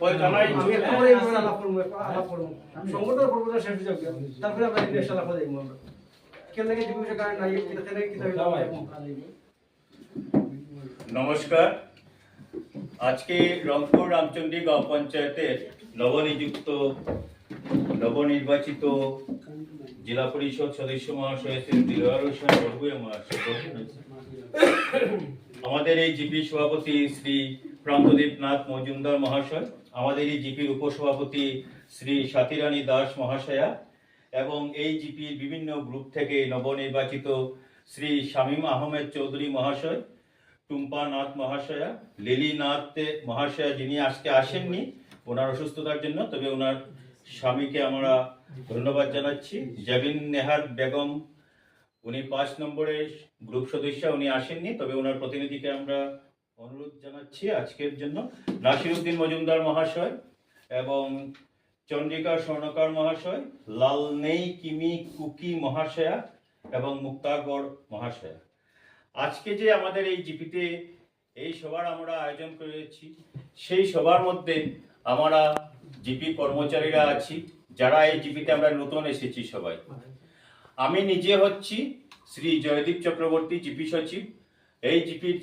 আমি একটা করে আলাপ করবো সংগঠন প্রপোজাল শেষ হয়ে যাবে তারপরে আমরা নেক্সট আলাপ করব আমরা কেন লাগে যে বিষয় কারণ নাই কেন নমস্কার। আজকে রংপুর রামচন্দ্রী গাঁও পঞ্চায়েতের নবনির্বাচিত জেলা পরিষদ সদস্য মহাশয় শ্রী দিলওয়ার হোসেন বড়ভূঁইয়া মহাশয়, আমাদের এই জিপি সভাপতি শ্রী প্রান্তদীপ নাথ মজুমদার মহাশয়, আমাদের এই জিপির উপসভাপতি শ্রী সাথীরানী দাস মহাশয়া এবং এই জিপির বিভিন্ন গ্রুপ থেকে নবনির্বাচিত শ্রী শামীম আহমেদ চৌধুরী মহাশয়, টুম্পা নাথ মহাশয়া, লিলি নাথ মহাশয়া যিনি আজকে আসেননি ওনার অসুস্থতার জন্য, তবে ওনার স্বামীকে আমরা ধন্যবাদ জানাচ্ছি। জাবিন নেহার বেগম উনি 5 নম্বরের গ্রুপ সদস্য, উনি আসেননি, তবে ওনার প্রতিনিধিকে আমরা অনুরোধ জানাচ্ছি আজকের জন্য। নাসিরউদ্দিন মজুমদার মহাশয় এবং চন্দ্রিকা স্বর্ণকার মহাশয়, লালনেই কিমি কুকি মহাশয়া এবং মুক্তাগড় মহাশয়া। আজকে যে আমাদের এই জিপিতে এই সভার আমরা আয়োজন করেছি, সেই সভার মধ্যে আমরা জিপি কর্মচারীরা আছি যারা এই জিপিতে আমরা নতুন এসেছি সবাই। আমি নিজে হচ্ছি শ্রী জয়দীপ চক্রবর্তী, জিপি সচিব। এই জিপির